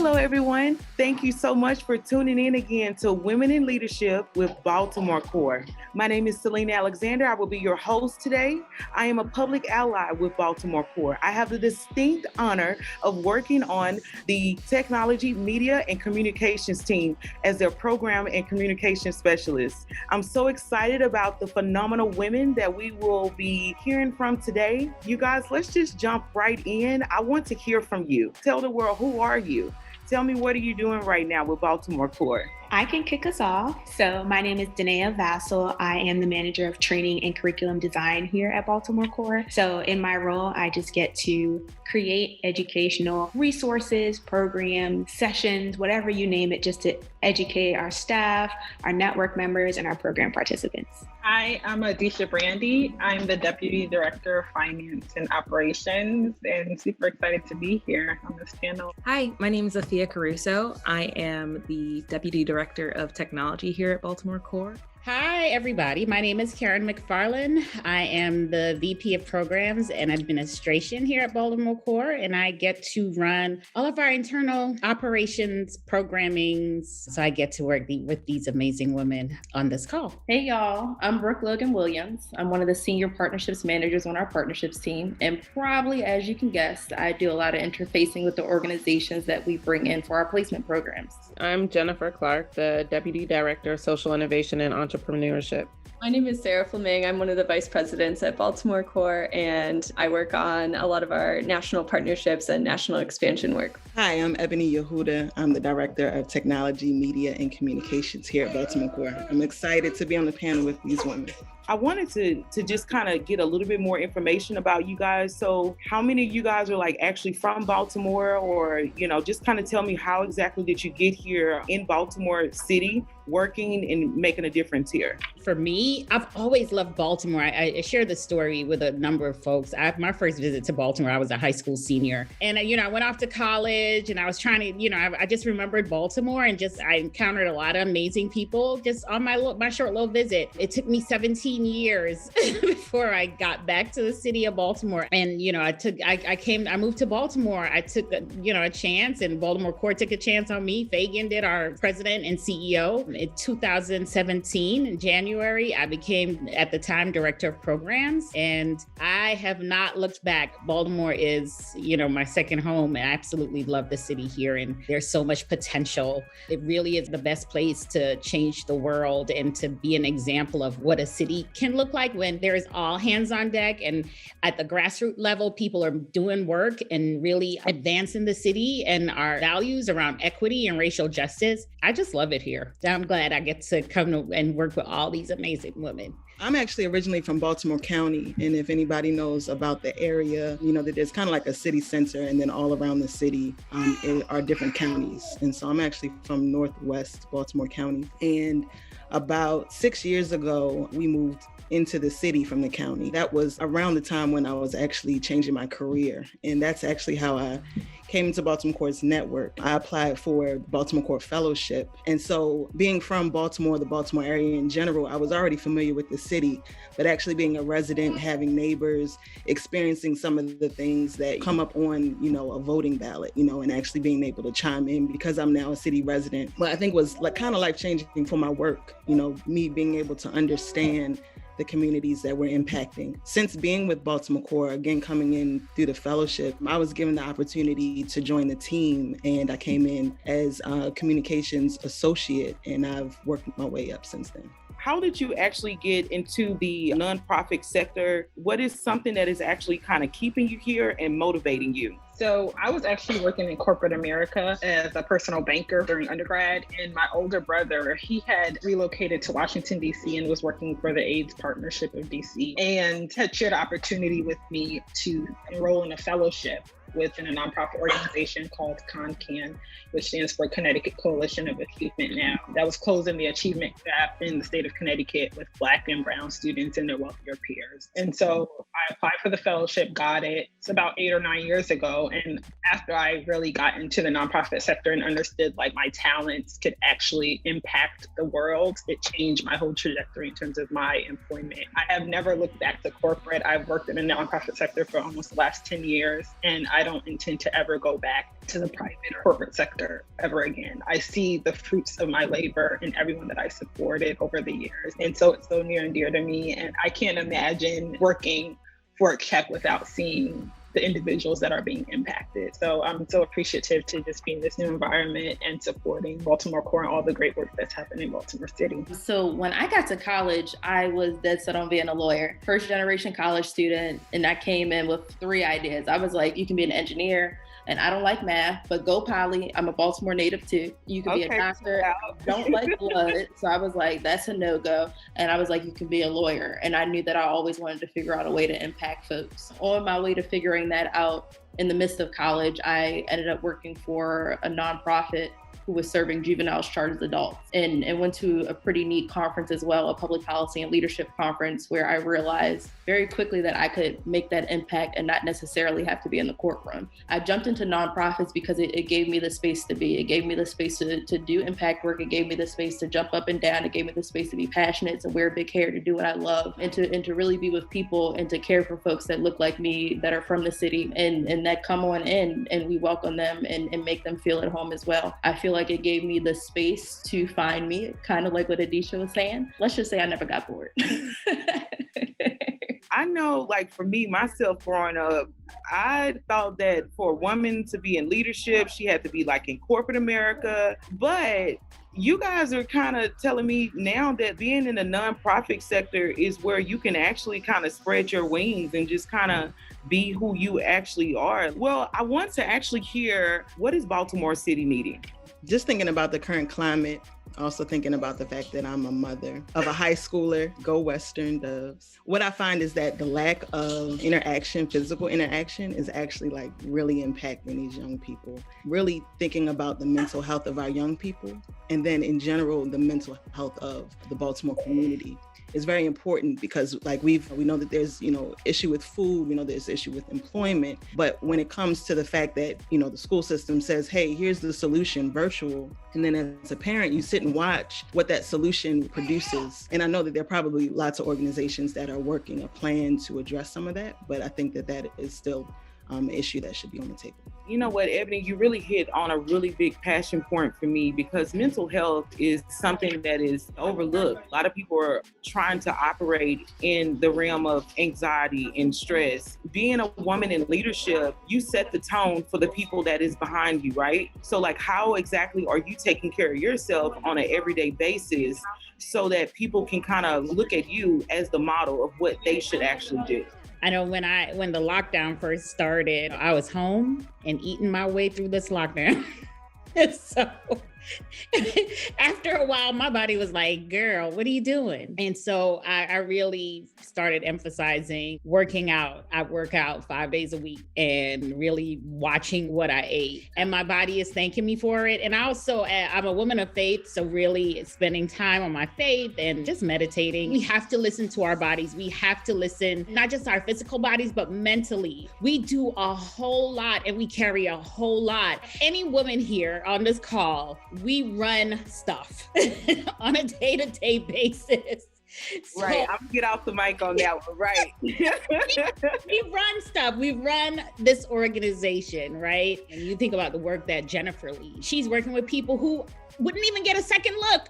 Hello, everyone. Thank you so much for tuning in again to Women in Leadership with Baltimore Core. My name is Selena Alexander. I will be your host today. I am a public ally with Baltimore Core. I have the distinct honor of working on the technology, media, and communications team as their program and communication specialist. I'm so excited about the phenomenal women that we will be hearing from today. You guys, let's just jump right in. I want to hear from you. Tell the world, who are you? Tell me, what are you doing right now with Baltimore Core? I can kick us off. So my name is Danae Vassal. I am the manager of training and curriculum design here at Baltimore Core. So in my role, I just get to create educational resources, programs, sessions, whatever you name it, just to educate our staff, our network members, and our program participants. Hi, I'm Adisha Brandy. I'm the Deputy Director of Finance and Operations, and super excited to be here on this panel. Hi, my name is Afia Caruso. I am the Deputy Director of Technology here at Baltimore Core. Hi, everybody. My name is Karen McFarland. I am the VP of Programs and Administration here at Baltimore Core, and I get to run all of our internal operations, programmings. So I get to work with these amazing women on this call. Hey, y'all. I'm Brooke Logan Williams. I'm one of the senior partnerships managers on our partnerships team. And probably, as you can guess, I do a lot of interfacing with the organizations that we bring in for our placement programs. I'm Jennifer Clark, the Deputy Director of Social Innovation and Entrepreneurship. My name is Sarah Fleming. I'm one of the vice presidents at Baltimore Core, and I work on a lot of our national partnerships and national expansion work. Hi, I'm Ebony Yehuda. I'm the Director of Technology, Media, and Communications here at Baltimore Core. I'm excited to be on the panel with these women. I wanted to just kind of get a little bit more information about you guys. So how many of you guys are like actually from Baltimore, or, just kind of tell me how exactly did you get here in Baltimore City working and making a difference here? For me, I've always loved Baltimore. I share this story with a number of folks. My first visit to Baltimore, I was a high school senior. And, I went off to college and I was trying to, I just remembered Baltimore, and I encountered a lot of amazing people just on my short little visit. It took me 17 years before I got back to the city of Baltimore. And, I moved to Baltimore. I took, a chance, and Baltimore Core took a chance on me. Fagan did, our president and CEO. In 2017, in January, I became, at the time, Director of Programs, and I have not looked back. Baltimore is, my second home, and I absolutely love the city here, and there's so much potential. It really is the best place to change the world and to be an example of what a city can look like when there's all hands on deck, and at the grassroots level, people are doing work and really advancing the city and our values around equity and racial justice. I just love it here. I'm glad I get to come and work with all these amazing women. I'm actually originally from Baltimore County, and if anybody knows about the area, that there's kind of like a city center, and then all around the city are different counties. And so I'm actually from Northwest Baltimore County. And about 6 years ago, we moved into the city from the county. That was around the time when I was actually changing my career. And that's actually how I came into Baltimore Core's network. I applied for Baltimore Core Fellowship. And so being from Baltimore, the Baltimore area in general, I was already familiar with the city, but actually being a resident, having neighbors, experiencing some of the things that come up on, a voting ballot, and actually being able to chime in because I'm now a city resident. But I think was kind of life-changing for my work, me being able to understand the communities that we're impacting. Since being with Baltimore Core, again, coming in through the fellowship, I was given the opportunity to join the team, and I came in as a communications associate, and I've worked my way up since then. How did you actually get into the nonprofit sector? What is something that is actually kind of keeping you here and motivating you? So I was actually working in corporate America as a personal banker during undergrad, and my older brother, he had relocated to Washington, D.C. and was working for the AIDS Partnership of D.C. and had shared an opportunity with me to enroll in a fellowship within a nonprofit organization called CONCAN, which stands for Connecticut Coalition of Achievement Now. That was closing the achievement gap in the state of Connecticut with Black and Brown students and their wealthier peers. And so I applied for the fellowship, got it. It's about 8 or 9 years ago. And after I really got into the nonprofit sector and understood like my talents could actually impact the world, it changed my whole trajectory in terms of my employment. I have never looked back to corporate. I've worked in the nonprofit sector for almost the last 10 years, and I don't intend to ever go back to the private or corporate sector ever again. I see the fruits of my labor in everyone that I supported over the years. And so it's so near and dear to me. And I can't imagine working for a check without seeing the individuals that are being impacted. So I'm so appreciative to just be in this new environment and supporting Baltimore Core and all the great work that's happening in Baltimore City. So when I got to college, I was dead set on being a lawyer. First generation college student, and I came in with 3 ideas. I was like, you can be an engineer, and I don't like math, but go Poly. I'm a Baltimore native too. You can be a doctor. I don't like blood. So I was like, that's a no-go. And I was like, you can be a lawyer. And I knew that I always wanted to figure out a way to impact folks. On my way to figuring that out, in the midst of college, I ended up working for a nonprofit who was serving juveniles charged as adults, and went to a pretty neat conference as well, a public policy and leadership conference, where I realized very quickly that I could make that impact and not necessarily have to be in the courtroom. I jumped into nonprofits because it gave me the space to be. It gave me the space to do impact work. It gave me the space to jump up and down. It gave me the space to be passionate, to wear big hair, to do what I love, and to really be with people and to care for folks that look like me, that are from the city, and that come on in, and we welcome them and make them feel at home as well. I feel like it gave me the space to find me, kind of like what Adisha was saying. Let's just say I never got bored. I know, like for me, myself growing up, I thought that for a woman to be in leadership, she had to be like in corporate America. But you guys are kind of telling me now that being in the nonprofit sector is where you can actually kind of spread your wings and just kind of be who you actually are. Well, I want to actually hear, what is Baltimore City needing? Just thinking about the current climate, also thinking about the fact that I'm a mother of a high schooler, go Western Doves. What I find is that the lack of interaction, physical interaction, is actually like really impacting these young people. Really thinking about the mental health of our young people, and then in general, the mental health of the Baltimore community is very important, because like we know that there's, issue with food, there's issue with employment, but when it comes to the fact that, the school system says, hey, here's the solution, virtual, and then as a parent, you sit and watch what that solution produces. And I know that there are probably lots of organizations that are working a plan to address some of that, but I think that is still an issue that should be on the table. You know what, Ebony, you really hit on a really big passion point for me, because mental health is something that is overlooked. A lot of people are trying to operate in the realm of anxiety and stress. Being a woman in leadership, you set the tone for the people that is behind you, right? So like, how exactly are you taking care of yourself on an everyday basis so that people can kind of look at you as the model of what they should actually do? I know when the lockdown first started, I was home and eating my way through this lockdown. So after a while, my body was like, girl, what are you doing? And so I really started emphasizing working out. I work out 5 days a week and really watching what I ate. And my body is thanking me for it. And also, I'm a woman of faith, so really spending time on my faith and just meditating. We have to listen to our bodies. We have to listen, not just our physical bodies, but mentally. We do a whole lot and we carry a whole lot. Any woman here on this call, we run stuff on a day-to-day basis. Right, I'm gonna get off the mic on that one, right? we run stuff. We run this organization, right? And you think about the work that Jennifer leads. She's working with people who wouldn't even get a second look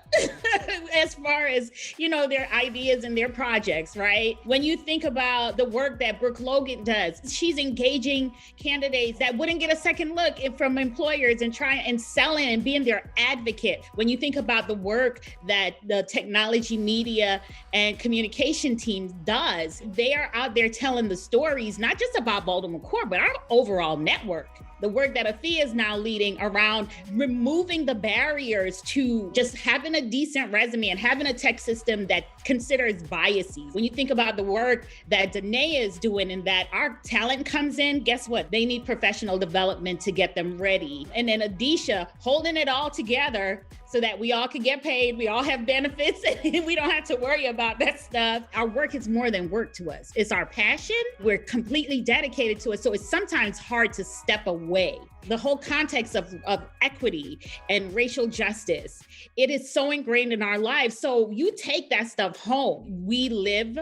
as far as, their ideas and their projects, right? When you think about the work that Brooke Logan does, she's engaging candidates that wouldn't get a second look from employers and trying and selling and being their advocate. When you think about the work that the technology, media, and communication team does, they are out there telling the stories, not just about Baltimore Core, but our overall network. the work that Afia is now leading around removing the barriers to just having a decent resume and having a tech system that considers biases. When you think about the work that Danae is doing and that our talent comes in, guess what? They need professional development to get them ready. And then Adisha holding it all together so that we all can get paid, we all have benefits, and we don't have to worry about that stuff. Our work is more than work to us. It's our passion. We're completely dedicated to it. So it's sometimes hard to step away. The whole context of equity and racial justice, it is so ingrained in our lives. So you take that stuff home. We live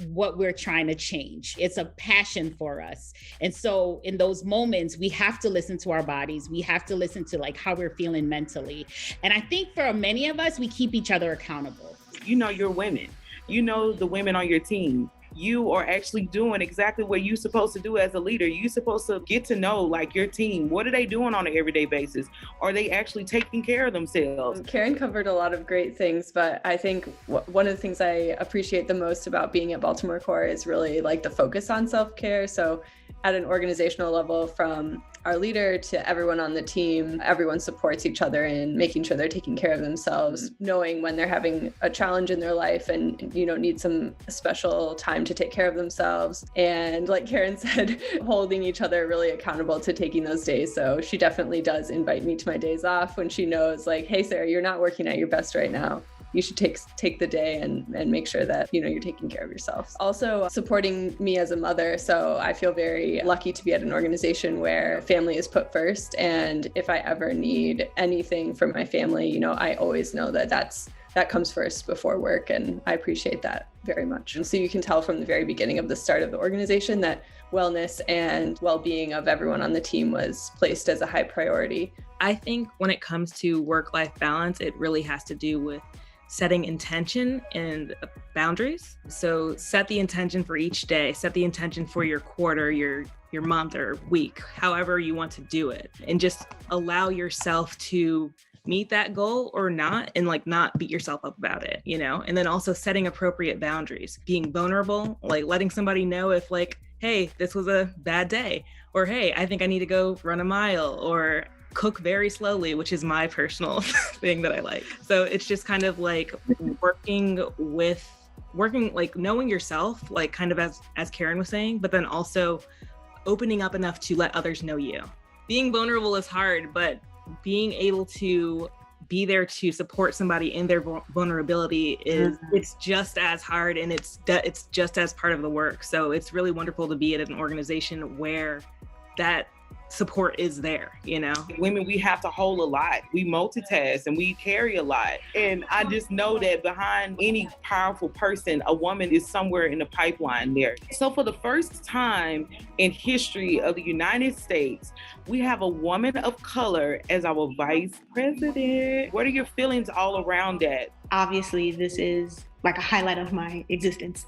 what we're trying to change. It's a passion for us. And so in those moments, we have to listen to our bodies. We have to listen to like how we're feeling mentally. And I think for many of us, we keep each other accountable. You know, you're women. You know the women on your team. You are actually doing exactly what you're supposed to do as a leader. You're supposed to get to know like your team. What are they doing on an everyday basis? Are they actually taking care of themselves? Karen covered a lot of great things, but I think one of the things I appreciate the most about being at Baltimore Core is really like the focus on self-care. So at an organizational level, from our leader to everyone on the team, everyone supports each other in making sure they're taking care of themselves, knowing when they're having a challenge in their life and, you know, need some special time to take care of themselves. And like Karen said, holding each other really accountable to taking those days. So she definitely does invite me to my days off when she knows like, hey, Sarah, you're not working at your best right now. You should take the day and make sure that, you know, you're taking care of yourself. Also supporting me as a mother. So I feel very lucky to be at an organization where family is put first. And if I ever need anything from my family, you know, I always know that that comes first before work. And I appreciate that very much. And so you can tell from the very beginning of the start of the organization that wellness and well-being of everyone on the team was placed as a high priority. I think when it comes to work-life balance, it really has to do with setting intention and boundaries. So set the intention for each day, set the intention for your quarter, your month or week, however you want to do it, and just allow yourself to meet that goal or not, and like not beat yourself up about it, you know? And then also setting appropriate boundaries, being vulnerable, like letting somebody know if like, hey, this was a bad day, or hey, I think I need to go run a mile, or cook very slowly, which is my personal thing that I like. So it's just kind of like working like knowing yourself, like kind of as Karen was saying, but then also opening up enough to let others know you. Being vulnerable is hard, but being able to be there to support somebody in their vulnerability is it's just as hard, and it's just as part of the work. So it's really wonderful to be at an organization where that support is there, you know? Women, we have to hold a lot. We multitask and we carry a lot. And I just know that behind any powerful person, a woman is somewhere in the pipeline there. So for the first time in history of the United States, we have a woman of color as our vice president. What are your feelings all around that? Obviously, this is like a highlight of my existence.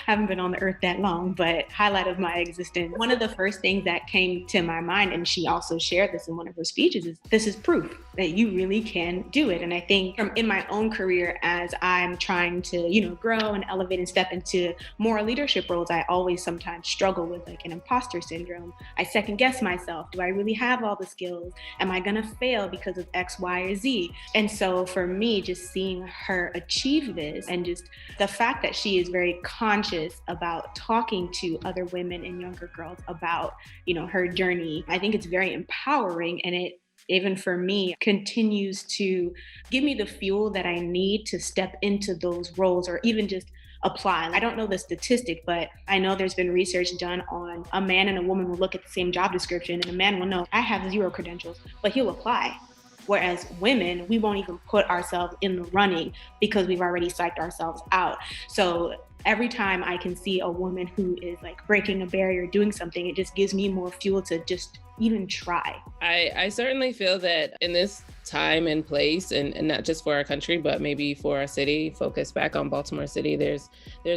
Haven't been on the earth that long, but highlight of my existence. One of the first things that came to my mind, and she also shared this in one of her speeches, is this is proof that you really can do it. And I think in my own career, as I'm trying to, you know, grow and elevate and step into more leadership roles, I always sometimes struggle with like an imposter syndrome. I second guess myself. Do I really have all the skills? Am I gonna fail because of X, Y, or Z? And so for me, just seeing her achieve this, and just the fact that she is very conscious about talking to other women and younger girls about, you know, her journey, I think it's very empowering, and it even for me continues to give me the fuel that I need to step into those roles or even just apply. I don't know the statistic, but I know there's been research done on a man and a woman will look at the same job description, and a man will know, I have 0 credentials, but he'll apply. Whereas women, we won't even put ourselves in the running because we've already psyched ourselves out. So every time I can see a woman who is like breaking a barrier, doing something, it just gives me more fuel to just even try. I certainly feel that in this time and place, and not just for our country, but maybe for our city, focus back on Baltimore City, there's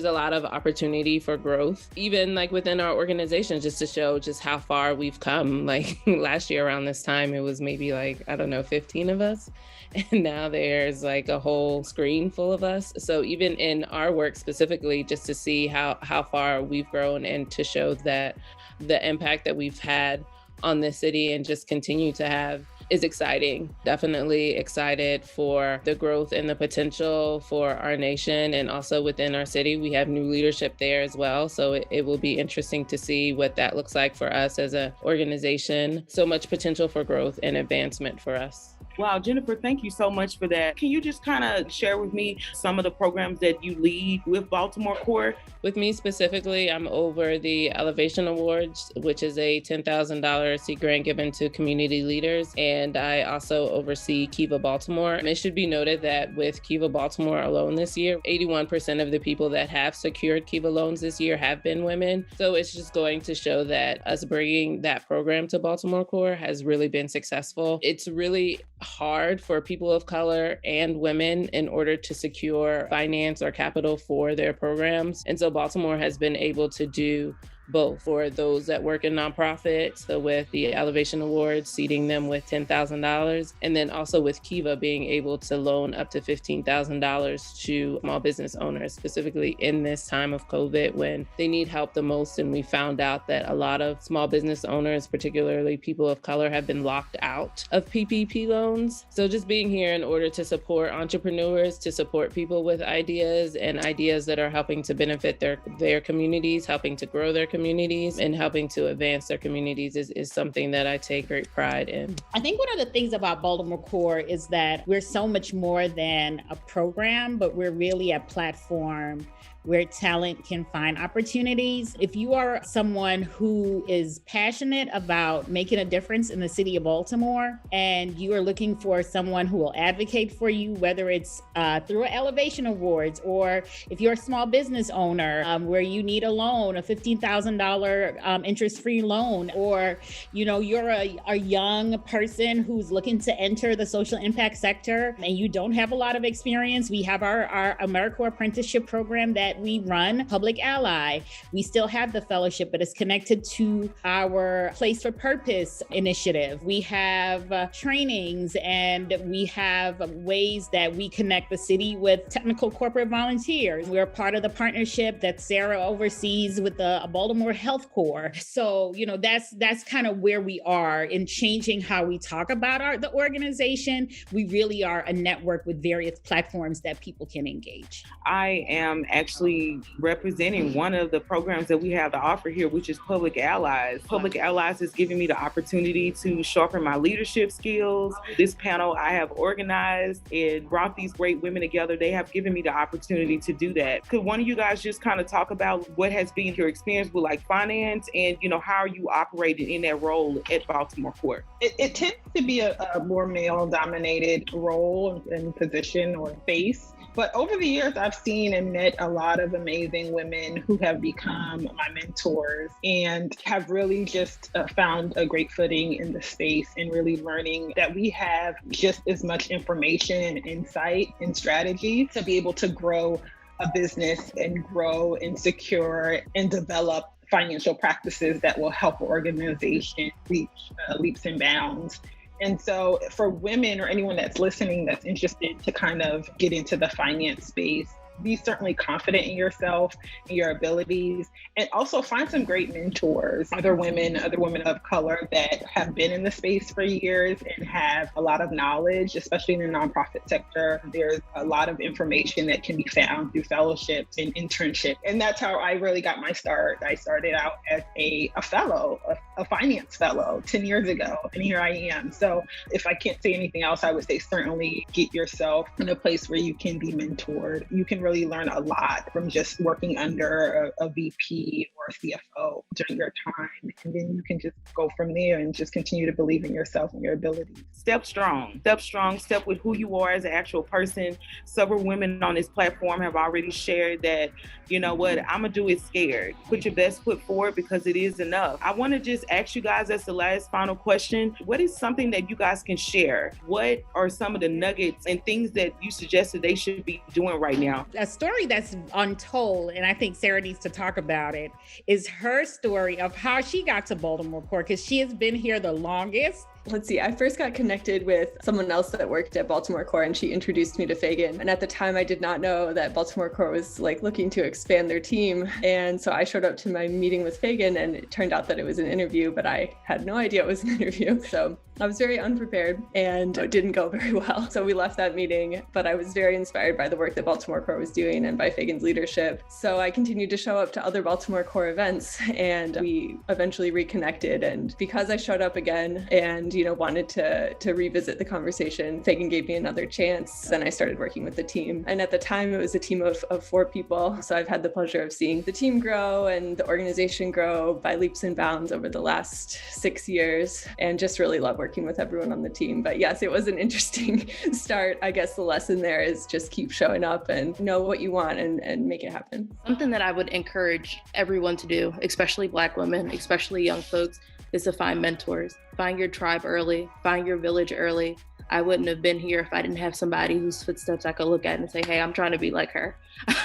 a lot of opportunity for growth, even like within our organization, just to show just how far we've come. Like last year around this time, it was maybe like, I don't know, 15 of us. And now there's like a whole screen full of us. So even in our work specifically, just to see how far we've grown and to show that the impact that we've had on this city and just continue to have is exciting. Definitely excited for the growth and the potential for our nation, and also within our city. We have new leadership there as well. So it will be interesting to see what that looks like for us as an organization. So much potential for growth and advancement for us. Wow, Jennifer, thank you so much for that. Can you just kind of share with me some of the programs that you lead with Baltimore Core? With me specifically, I'm over the Elevation Awards, which is a $10,000 seed grant given to community leaders. And I also oversee Kiva Baltimore. It should be noted that with Kiva Baltimore alone this year, 81% of the people that have secured Kiva loans this year have been women. So it's just going to show that us bringing that program to Baltimore Core has really been successful. It's really hard for people of color and women in order to secure finance or capital for their programs. And so Baltimore has been able to do both for those that work in nonprofits. So with the Elevation Awards, seeding them with $10,000, and then also with Kiva being able to loan up to $15,000 to small business owners, specifically in this time of COVID when they need help the most. And we found out that a lot of small business owners, particularly people of color, have been locked out of PPP loans. So just being here in order to support entrepreneurs, to support people with ideas and ideas that are helping to benefit their communities, helping to grow their communities, and helping to advance their communities is something that I take great pride in. I think one of the things about Baltimore Core is that we're so much more than a program, but we're really a platform where talent can find opportunities. If you are someone who is passionate about making a difference in the city of Baltimore, and you are looking for someone who will advocate for you, whether it's through Elevation Awards, or if you're a small business owner where you need a loan, a $15,000 interest-free loan, or you're a young person who's looking to enter the social impact sector and you don't have a lot of experience, we have our AmeriCorps apprenticeship program that we run, Public Ally. We still have the fellowship, but it's connected to our Place for Purpose initiative. We have trainings, and we have ways that we connect the city with technical corporate volunteers. We're part of the partnership that Sarah oversees with the Baltimore Health Corps. So, that's kind of where we are in changing how we talk about the organization. We really are a network with various platforms that people can engage. I am actually representing one of the programs that we have to offer here, which is Public Allies. Public Allies is giving me the opportunity to sharpen my leadership skills. This panel I have organized and brought these great women together. They have given me the opportunity to do that. Could one of you guys just kind of talk about what has been your experience with finance and, how are you operating in that role at Baltimore Core? It tends to be a more male-dominated role and position or space. But over the years, I've seen and met a lot of amazing women who have become my mentors and have really just found a great footing in the space, and really learning that we have just as much information and insight and strategy to be able to grow a business and grow and secure and develop financial practices that will help an organization reach leaps and bounds. And so for women or anyone that's listening that's interested to kind of get into the finance space, be certainly confident in yourself and your abilities, and also find some great mentors, other women of color that have been in the space for years and have a lot of knowledge, especially in the nonprofit sector. There's a lot of information that can be found through fellowships and internships. And that's how I really got my start. I started out as a fellow, a finance fellow 10 years ago, and here I am. So if I can't say anything else, I would say certainly get yourself in a place where you can be mentored. You can really learn a lot from just working under a VP or a CFO during your time. And then you can just go from there and just continue to believe in yourself and your abilities. Step strong, step with who you are as an actual person. Several women on this platform have already shared that, what I'm gonna do is scared. Put your best foot forward because it is enough. I wanna just ask you guys as the last final question, what is something that you guys can share? What are some of the nuggets and things that you suggested they should be doing right now? A story that's untold, and I think Sarah needs to talk about it, is her story of how she got to Baltimore Core, because she has been here the longest. Let's see, I first got connected with someone else that worked at Baltimore Core, and she introduced me to Fagan. And at the time, I did not know that Baltimore Core was like looking to expand their team. And so I showed up to my meeting with Fagan, and it turned out that it was an interview, but I had no idea it was an interview. So I was very unprepared and it didn't go very well. So we left that meeting, but I was very inspired by the work that Baltimore Core was doing and by Fagan's leadership. So I continued to show up to other Baltimore Core events, and we eventually reconnected. And because I showed up again and, wanted to revisit the conversation, Fagan gave me another chance. Then I started working with the team. And at the time, it was a team of 4 people. So I've had the pleasure of seeing the team grow and the organization grow by leaps and bounds over the last 6 years, and just really love working with everyone on the team. But yes, it was an interesting start. I guess the lesson there is just keep showing up and know what you want and make it happen. Something that I would encourage everyone to do, especially Black women, especially young folks, is to find mentors. Find your tribe early, find your village early. I wouldn't have been here if I didn't have somebody whose footsteps I could look at and say, hey, I'm trying to be like her.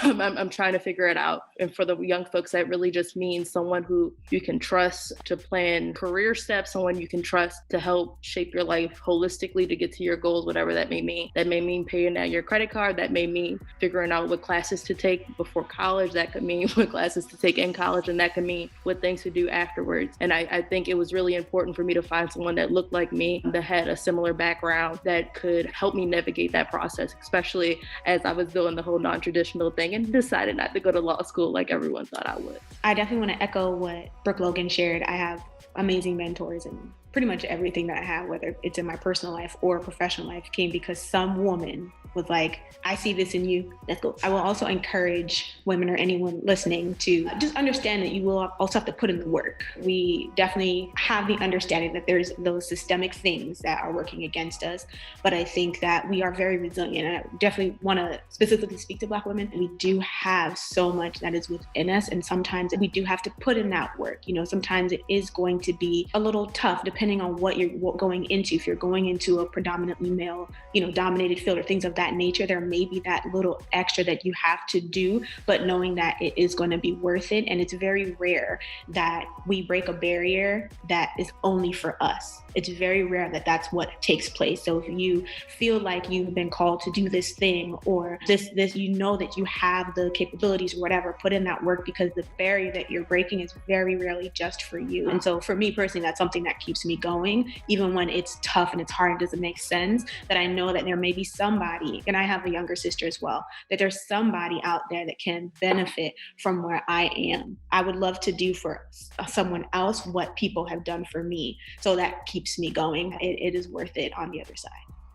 I'm trying to figure it out. And for the young folks, that really just means someone who you can trust to plan career steps, someone you can trust to help shape your life holistically to get to your goals, whatever that may mean. That may mean paying out your credit card. That may mean figuring out what classes to take before college. That could mean what classes to take in college. And that could mean what things to do afterwards. And I think it was really important for me to find someone that looked like me, that had a similar background, that could help me navigate that process, especially as I was doing the whole non-traditional thing and decided not to go to law school like everyone thought I would. I definitely want to echo what Brooke Logan shared. I have amazing mentors, and pretty much everything that I have, whether it's in my personal life or professional life, came because some woman was like, I see this in you, let's go. I will also encourage women or anyone listening to just understand that you will also have to put in the work. We definitely have the understanding that there's those systemic things that are working against us, but I think that we are very resilient. And I definitely want to specifically speak to Black women. We do have so much that is within us, and sometimes we do have to put in that work. Sometimes it is going to be a little tough depending on what you're going into. If you're going into a predominantly male, dominated field or things of that nature, there may be that little extra that you have to do, but knowing that it is going to be worth it. And it's very rare that we break a barrier that is only for us. It's very rare that that's what takes place. So if you feel like you've been called to do this thing or this, that you have the capabilities or whatever, put in that work, because the barrier that you're breaking is very rarely just for you. And so for me personally, that's something that keeps me going, even when it's tough and it's hard and doesn't make sense, that I know that there may be somebody, and I have a younger sister as well, that there's somebody out there that can benefit from where I am. I would love to do for someone else what people have done for me. So that keeps me going. It is worth it on the other side.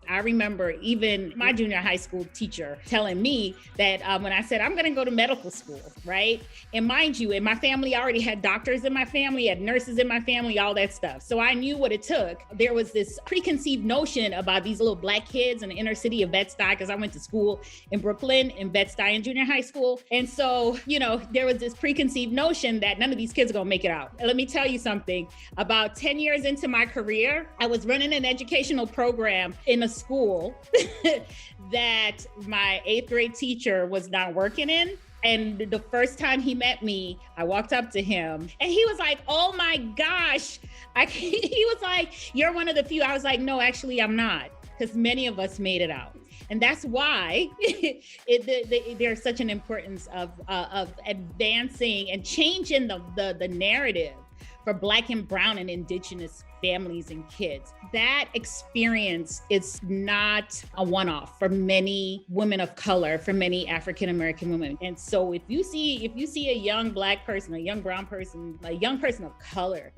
I remember even my junior high school teacher telling me that when I said, I'm going to go to medical school, right? And mind you, in my family, I already had doctors in my family, had nurses in my family, all that stuff. So I knew what it took. There was this preconceived notion about these little Black kids in the inner city of Bed-Stuy, because I went to school in Brooklyn, in Bed-Stuy in junior high school. And so, there was this preconceived notion that none of these kids are going to make it out. And let me tell you something. About 10 years into my career, I was running an educational program in a school that my 8th grade teacher was not working in. And the first time he met me, I walked up to him and he was like, oh my gosh. He was like, you're one of the few. I was like, no, actually I'm not, because many of us made it out. And that's why there's such an importance of advancing and changing the narrative for Black and Brown and Indigenous families and kids. That experience is not a one-off for many women of color, for many African-American women. And so if you see a young Black person, a young brown person, a young person of color,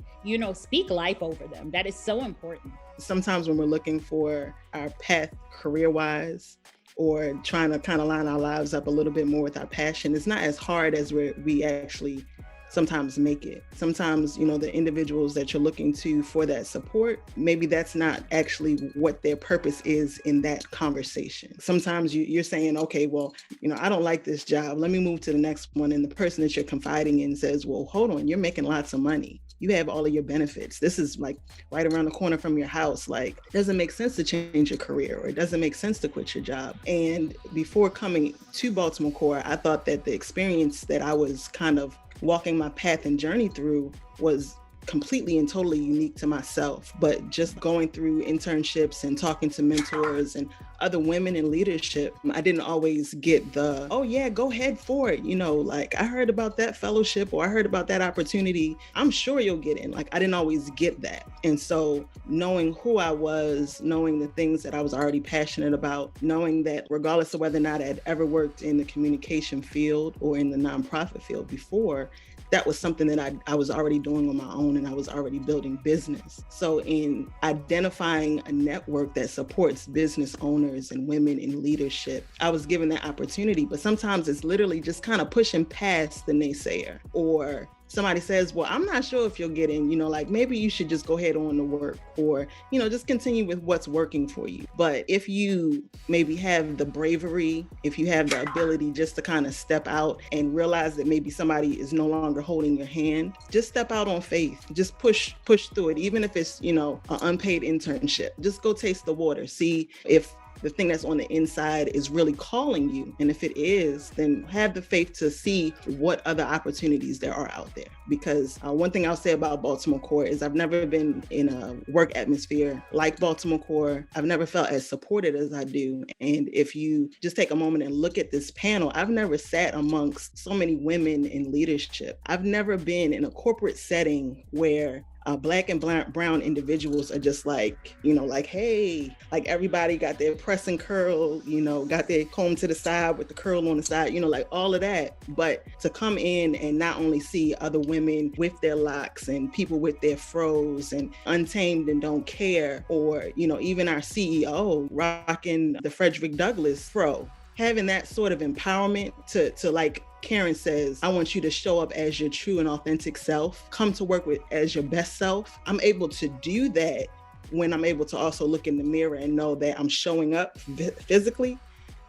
speak life over them. That is so important. Sometimes when we're looking for our path career-wise, or trying to kind of line our lives up a little bit more with our passion, it's not as hard as we actually sometimes make it. Sometimes, the individuals that you're looking to for that support, maybe that's not actually what their purpose is in that conversation. Sometimes you're saying, okay, well, I don't like this job. Let me move to the next one. And the person that you're confiding in says, well, hold on, you're making lots of money. You have all of your benefits. This is like right around the corner from your house. Like, it doesn't make sense to change your career, or it doesn't make sense to quit your job. And before coming to Baltimore Core, I thought that the experience that I was kind of walking my path and journey through was completely and totally unique to myself. But just going through internships and talking to mentors and other women in leadership, I didn't always get the, oh yeah, go ahead for it. Like I heard about that fellowship or I heard about that opportunity. I'm sure you'll get in. Like I didn't always get that. And so knowing who I was, knowing the things that I was already passionate about, knowing that regardless of whether or not I had ever worked in the communication field or in the nonprofit field before, that was something that I was already doing on my own, and I was already building business. So in identifying a network that supports business owners and women in leadership, I was given that opportunity. But sometimes it's literally just kind of pushing past the naysayer, or somebody says, well, I'm not sure if you'll get in, like maybe you should just go ahead on to work, or, just continue with what's working for you. But if you maybe have the bravery, if you have the ability just to kind of step out and realize that maybe somebody is no longer holding your hand, just step out on faith, just push through it. Even if it's, an unpaid internship, just go taste the water, see if the thing that's on the inside is really calling you. And if it is, then have the faith to see what other opportunities there are out there. Because one thing I'll say about Baltimore Core is I've never been in a work atmosphere like Baltimore Core. I've never felt as supported as I do. And if you just take a moment and look at this panel, I've never sat amongst so many women in leadership. I've never been in a corporate setting where Black and brown individuals are just like, like, hey, like everybody got their press and curl, got their comb to the side with the curl on the side, like all of that. But to come in and not only see other women with their locks and people with their fros and untamed and don't care, or, even our CEO rocking the Frederick Douglass fro, having that sort of empowerment to like Karen says, I want you to show up as your true and authentic self, come to work with as your best self. I'm able to do that when I'm able to also look in the mirror and know that I'm showing up physically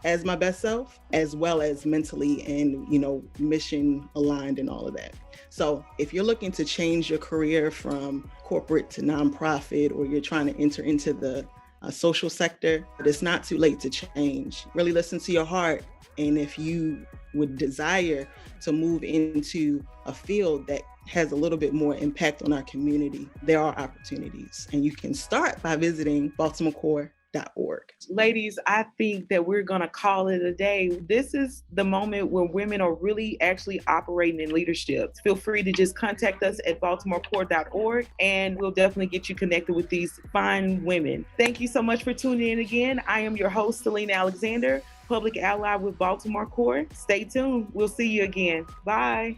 as my best self, as well as mentally and, mission aligned and all of that. So if you're looking to change your career from corporate to nonprofit, or you're trying to enter into the social sector, it's not too late to change. Really listen to your heart. And if you would desire to move into a field that has a little bit more impact on our community, there are opportunities. And you can start by visiting baltimorecore.org. Ladies, I think that we're going to call it a day. This is the moment where women are really actually operating in leadership. Feel free to just contact us at baltimorecore.org, and we'll definitely get you connected with these fine women. Thank you so much for tuning in again. I am your host, Selena Alexander, public ally with Baltimore Core. Stay tuned. We'll see you again. Bye.